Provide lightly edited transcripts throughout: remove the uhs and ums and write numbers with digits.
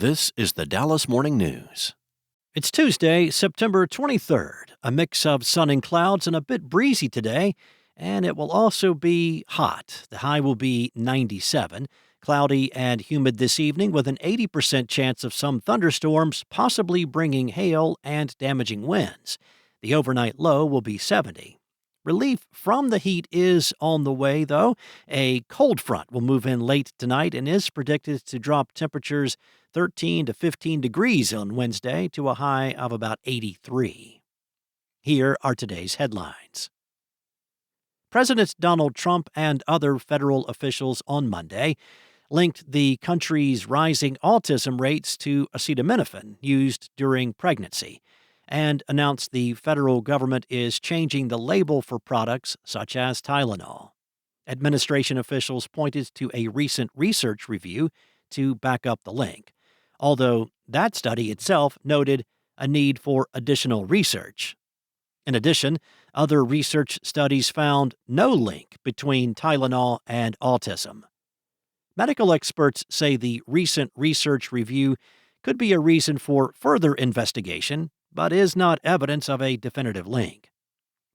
This is the Dallas Morning News. It's Tuesday, September 23rd, a mix of sun and clouds and a bit breezy today, and it will also be hot. The high will be 97, cloudy and humid this evening with an 80% chance of some thunderstorms, possibly bringing hail and damaging winds. The overnight low will be 70. Relief from the heat is on the way, though. A cold front will move in late tonight and is predicted to drop temperatures 13 to 15 degrees on Wednesday to a high of about 83. Here are today's headlines. President Donald Trump and other federal officials on Monday linked the country's rising autism rates to acetaminophen used during pregnancy and announced the federal government is changing the label for products such as Tylenol. Administration officials pointed to a recent research review to back up the link, although that study itself noted a need for additional research. In addition, other research studies found no link between Tylenol and autism. Medical experts say the recent research review could be a reason for further investigation, but is not evidence of a definitive link.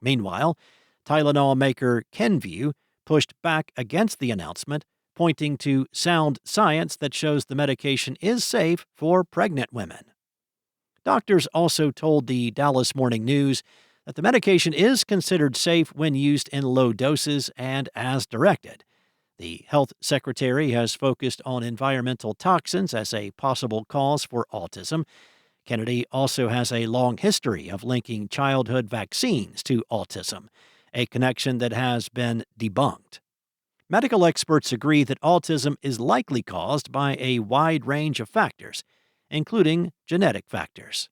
Meanwhile, Tylenol maker Kenvue pushed back against the announcement, pointing to sound science that shows the medication is safe for pregnant women. Doctors also told the Dallas Morning News that the medication is considered safe when used in low doses and as directed. The health secretary has focused on environmental toxins as a possible cause for autism. Kennedy also has a long history of linking childhood vaccines to autism, a connection that has been debunked. Medical experts agree that autism is likely caused by a wide range of factors, including genetic factors.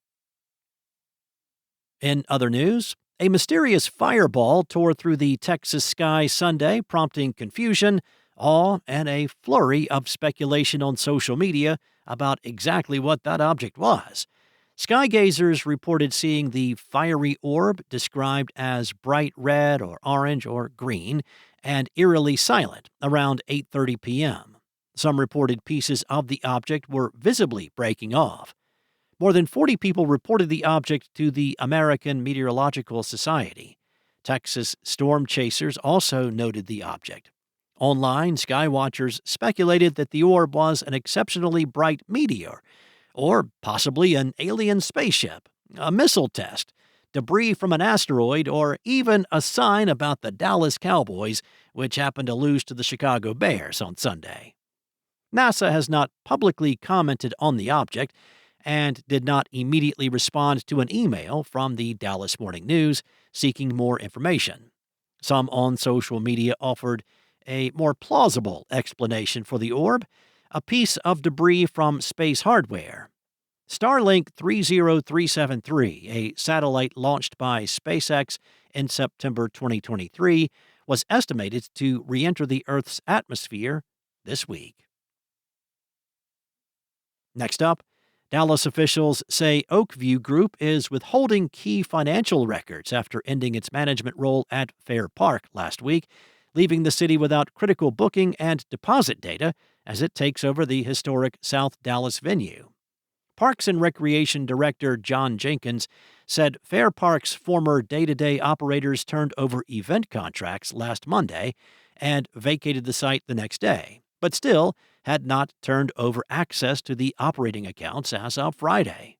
In other news, a mysterious fireball tore through the Texas sky Sunday, prompting confusion, awe, and a flurry of speculation on social media about exactly what that object was. Skygazers reported seeing the fiery orb described as bright red or orange or green and eerily silent around 8:30 p.m. Some reported pieces of the object were visibly breaking off. More than 40 people reported the object to the American Meteorological Society. Texas storm chasers also noted the object. Online, skywatchers speculated that the orb was an exceptionally bright meteor, or possibly an alien spaceship, a missile test, debris from an asteroid, or even a sign about the Dallas Cowboys, which happened to lose to the Chicago Bears on Sunday. NASA has not publicly commented on the object and did not immediately respond to an email from the Dallas Morning News seeking more information. Some on social media offered a more plausible explanation for the orb, a piece of debris from space hardware. Starlink 30373, a satellite launched by SpaceX in September 2023, was estimated to re-enter the Earth's atmosphere this week. Next up, Dallas officials say Oakview Group is withholding key financial records after ending its management role at Fair Park last week, leaving the city without critical booking and deposit data as it takes over the historic South Dallas venue. Parks and Recreation Director John Jenkins said Fair Park's former day-to-day operators turned over event contracts last Monday and vacated the site the next day, but still had not turned over access to the operating accounts as of Friday.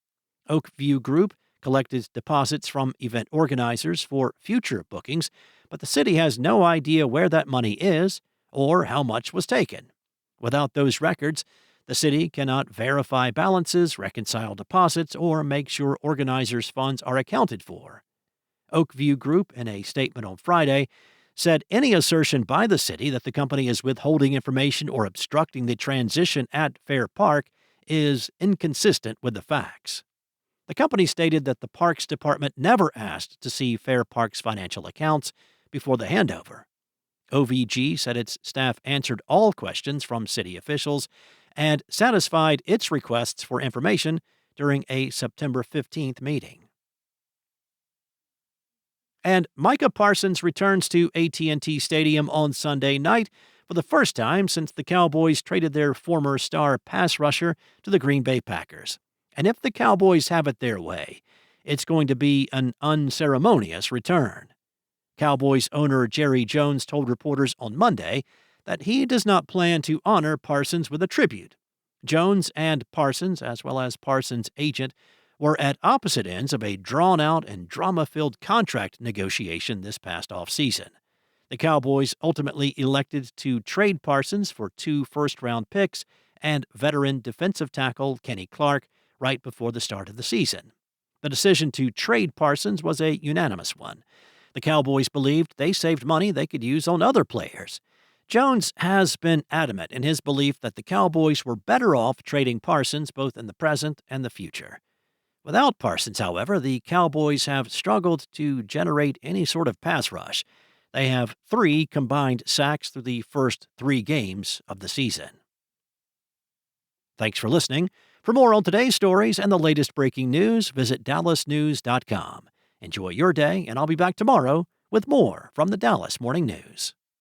Oakview Group collected deposits from event organizers for future bookings, but the city has no idea where that money is or how much was taken. Without those records, the city cannot verify balances, reconcile deposits, or make sure organizers' funds are accounted for. Oakview Group, in a statement on Friday, said any assertion by the city that the company is withholding information or obstructing the transition at Fair Park is inconsistent with the facts. The company stated that the Parks Department never asked to see Fair Park's financial accounts before the handover. OVG said its staff answered all questions from city officials and satisfied its requests for information during a September 15th meeting. And Micah Parsons returns to AT&T Stadium on Sunday night for the first time since the Cowboys traded their former star pass rusher to the Green Bay Packers. And if the Cowboys have it their way, it's going to be an unceremonious return. Cowboys owner Jerry Jones told reporters on Monday that he does not plan to honor Parsons with a tribute. Jones and Parsons, as well as Parsons' agent, were at opposite ends of a drawn-out and drama-filled contract negotiation this past offseason. The Cowboys ultimately elected to trade Parsons for 2 first-round picks and veteran defensive tackle Kenny Clark right before the start of the season. The decision to trade Parsons was a unanimous one. The Cowboys believed they saved money they could use on other players. Jones has been adamant in his belief that the Cowboys were better off trading Parsons both in the present and the future. Without Parsons, however, the Cowboys have struggled to generate any sort of pass rush. They have 3 combined sacks through the first 3 games of the season. Thanks for listening. For more on today's stories and the latest breaking news, visit dallasnews.com. Enjoy your day, and I'll be back tomorrow with more from the Dallas Morning News.